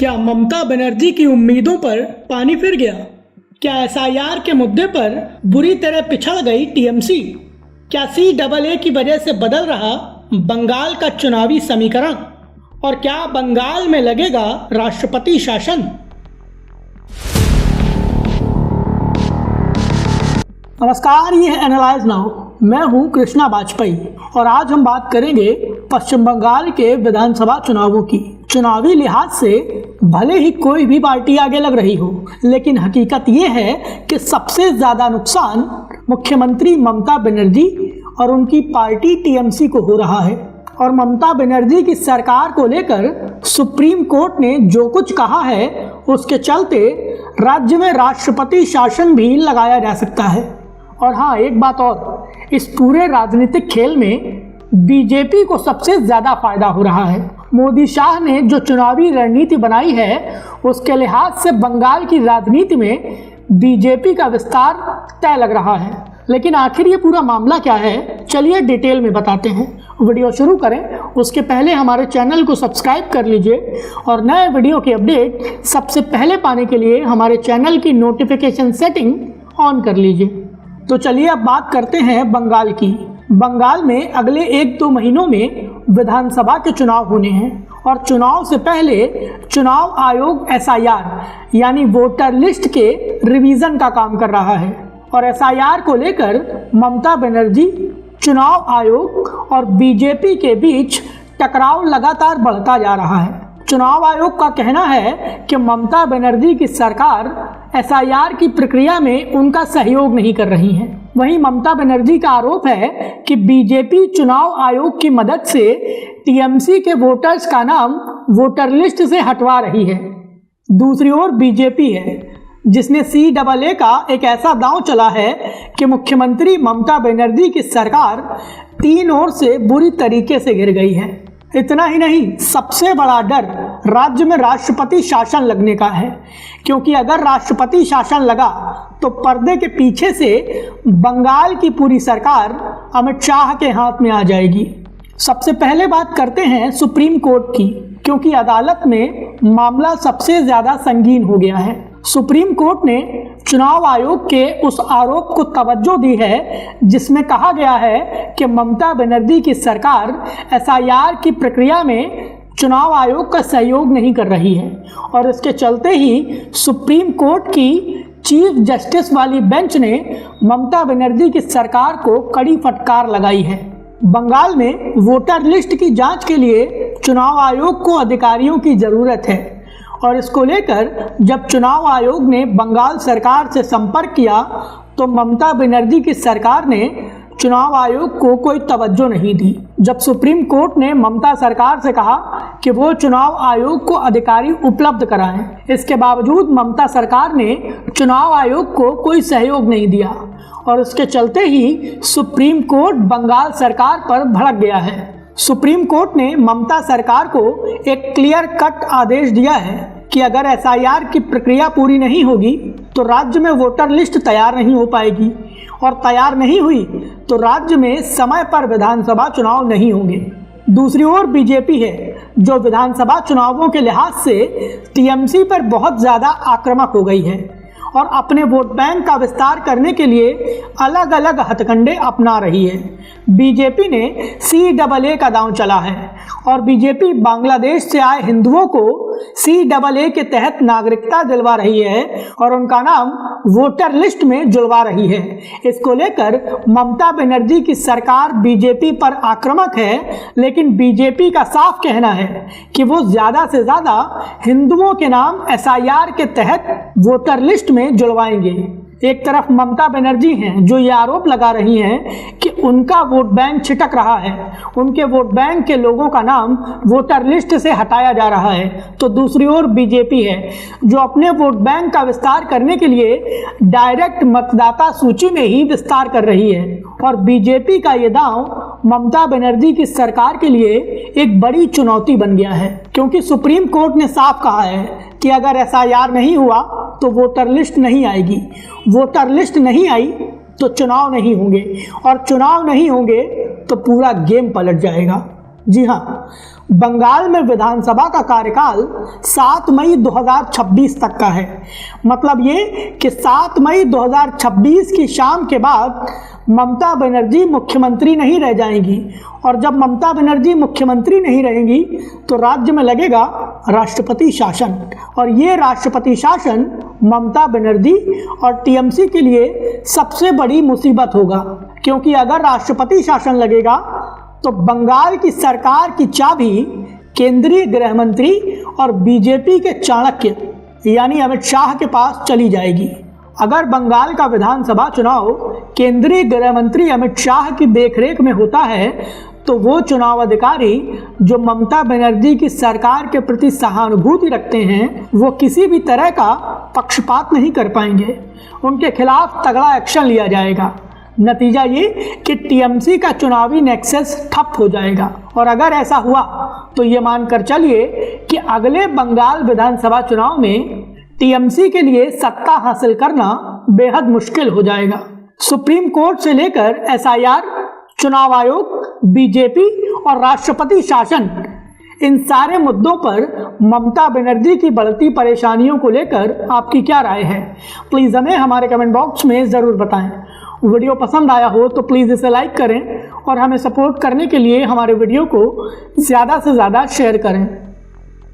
क्या ममता बनर्जी की उम्मीदों पर पानी फिर गया? क्या एसआईआर के मुद्दे पर बुरी तरह पिछड़ गई टीएमसी? क्या सीएए की वजह से बदल रहा बंगाल का चुनावी समीकरण? और क्या बंगाल में लगेगा राष्ट्रपति शासन? नमस्कार, ये है एनालाइज नाउ। मैं हूं कृष्णा वाजपेयी और आज हम बात करेंगे पश्चिम बंगाल के विधानसभा चुनावों की। चुनावी लिहाज से भले ही कोई भी पार्टी आगे लग रही हो, लेकिन हकीकत ये है कि सबसे ज्यादा नुकसान मुख्यमंत्री ममता बनर्जी और उनकी पार्टी टीएमसी को हो रहा है। और ममता बनर्जी की सरकार को लेकर सुप्रीम कोर्ट ने जो कुछ कहा है, उसके चलते राज्य में राष्ट्रपति शासन भी लगाया जा सकता है। और हाँ, एक बात और, इस पूरे राजनीतिक खेल में बीजेपी को सबसे ज्यादा फायदा हो रहा है। मोदी शाह ने जो चुनावी रणनीति बनाई है, उसके लिहाज से बंगाल की राजनीति में बीजेपी का विस्तार तय लग रहा है। लेकिन आखिर ये पूरा मामला क्या है, चलिए डिटेल में बताते हैं। वीडियो शुरू करें उसके पहले हमारे चैनल को सब्सक्राइब कर लीजिए और नए वीडियो की अपडेट सबसे पहले पाने के लिए हमारे चैनल की नोटिफिकेशन सेटिंग ऑन कर लीजिए। तो चलिए अब बात करते हैं बंगाल की। बंगाल में अगले 1-2 महीनों में विधानसभा के चुनाव होने हैं और चुनाव से पहले चुनाव आयोग एसआईआर यानी वोटर लिस्ट के रिवीजन का काम कर रहा है। और एसआईआर को लेकर ममता बनर्जी, चुनाव आयोग और बीजेपी के बीच टकराव लगातार बढ़ता जा रहा है। चुनाव आयोग का कहना है कि ममता बनर्जी की सरकार एसआईआर की प्रक्रिया में उनका सहयोग नहीं कर रही है। वहीं ममता बनर्जी का आरोप है कि बीजेपी चुनाव आयोग की मदद से टीएमसी के वोटर्स का नाम वोटर लिस्ट से हटवा रही है। दूसरी ओर बीजेपी है जिसने सीएए का एक ऐसा दांव चला है कि मुख्यमंत्री ममता बनर्जी की सरकार 3 ओर से बुरी तरीके से घिर गई है। इतना ही नहीं, सबसे बड़ा डर राज्य में राष्ट्रपति शासन लगने का है, क्योंकि अगर राष्ट्रपति शासन लगा तो पर्दे के पीछे से बंगाल की पूरी सरकार अमित शाह के हाथ में आ जाएगी। सबसे पहले बात करते हैं सुप्रीम कोर्ट की, क्योंकि अदालत में मामला सबसे ज्यादा संगीन हो गया है। सुप्रीम कोर्ट ने चुनाव आयोग के उस आरोप को तवज्जो दी है जिसमें कहा गया है कि ममता बनर्जी की सरकार एसआईआर की प्रक्रिया में चुनाव आयोग का सहयोग नहीं कर रही है। और इसके चलते ही सुप्रीम कोर्ट की चीफ जस्टिस वाली बेंच ने ममता बनर्जी की सरकार को कड़ी फटकार लगाई है। बंगाल में वोटर लिस्ट की जांच के लिए चुनाव आयोग को अधिकारियों की जरूरत है और इसको लेकर जब चुनाव आयोग ने बंगाल सरकार से संपर्क किया तो ममता बनर्जी की सरकार ने चुनाव आयोग को कोई तवज्जो नहीं दी। जब सुप्रीम कोर्ट ने ममता सरकार से कहा कि वो चुनाव आयोग को अधिकारी उपलब्ध कराएं, इसके बावजूद ममता सरकार ने चुनाव आयोग को कोई सहयोग नहीं दिया और इसके चलते ही सुप्रीम कोर्ट बंगाल सरकार पर भड़क गया है। सुप्रीम कोर्ट ने ममता सरकार को एक क्लियर कट आदेश दिया है कि अगर एसआईआर की प्रक्रिया पूरी नहीं होगी तो राज्य में वोटर लिस्ट तैयार नहीं हो पाएगी और तैयार नहीं हुई तो राज्य में समय पर विधानसभा चुनाव नहीं होंगे। दूसरी ओर बीजेपी है जो विधानसभा चुनावों के लिहाज से टीएमसी पर बहुत ज्यादा आक्रामक हो गई है और अपने वोट बैंक का विस्तार करने के लिए अलग अलग हथकंडे अपना रही है। बीजेपी ने सीएए का दांव चला है और बीजेपी बांग्लादेश से आए हिंदुओं को सीएए के तहत नागरिकता दिलवा रही है और उनका नाम वोटर लिस्ट में जुड़वा रही है। इसको लेकर ममता बनर्जी की सरकार बीजेपी पर आक्रामक है, लेकिन बीजेपी का साफ कहना है कि वो ज्यादा से ज्यादा हिंदुओं के नाम एसआईआर के तहत वोटर लिस्ट में जुड़वाएंगे। एक तरफ ममता बनर्जी हैं जो ये आरोप लगा रही हैं कि उनका वोट बैंक छिटक रहा है, उनके वोट बैंक के लोगों का नाम वोटर लिस्ट से हटाया जा रहा है, तो दूसरी ओर बीजेपी है जो अपने वोट बैंक का विस्तार करने के लिए डायरेक्ट मतदाता सूची में ही विस्तार कर रही है। और बीजेपी का ये दांव ममता बनर्जी की सरकार के लिए एक बड़ी चुनौती बन गया है, क्योंकि सुप्रीम कोर्ट ने साफ कहा है कि अगर एसआईआर नहीं हुआ तो वोटर लिस्ट नहीं आएगी, वोटर लिस्ट नहीं आई तो चुनाव नहीं होंगे और चुनाव नहीं होंगे तो पूरा गेम पलट जाएगा। जी हाँ, बंगाल में विधानसभा का कार्यकाल 7 मई 2026 तक का है। मतलब ये कि 7 मई 2026 की शाम के बाद ममता बनर्जी मुख्यमंत्री नहीं रह जाएंगी, और जब ममता बनर्जी मुख्यमंत्री नहीं रहेंगी तो राज्य में लगेगा राष्ट्रपति शासन, और ये राष्ट्रपति शासन ममता बनर्जी और टीएमसी के लिए सबसे बड़ी मुसीबत होगा, क्योंकि अगर राष्ट्रपति शासन लगेगा तो बंगाल की सरकार की चाबी केंद्रीय गृह मंत्री और बीजेपी के चाणक्य यानी अमित शाह के पास चली जाएगी। अगर बंगाल का विधानसभा चुनाव केंद्रीय गृह मंत्री अमित शाह की देखरेख में होता है तो वो चुनाव अधिकारी जो ममता बनर्जी की सरकार के प्रति सहानुभूति रखते हैं वो किसी भी तरह का पक्षपात नहीं कर पाएंगे, उनके खिलाफ तगड़ा एक्शन लिया जाएगा। नतीजा ये कि टीएमसी का चुनावी नेक्सस ठप हो जाएगा, और अगर ऐसा हुआ तो ये मानकर चलिए कि अगले बंगाल विधानसभा चुनाव में टीएमसी के लिए सत्ता हासिल करना बेहद मुश्किल हो जाएगा। सुप्रीम कोर्ट से लेकर एसआईआर, चुनाव आयोग, बीजेपी और राष्ट्रपति शासन, इन सारे मुद्दों पर ममता बनर्जी की बढ़ती परेशानियों को लेकर आपकी क्या राय है? प्लीज़ हमें हमारे कमेंट बॉक्स में ज़रूर बताएं। वीडियो पसंद आया हो तो प्लीज़ इसे लाइक करें और हमें सपोर्ट करने के लिए हमारे वीडियो को ज़्यादा से ज़्यादा शेयर करें।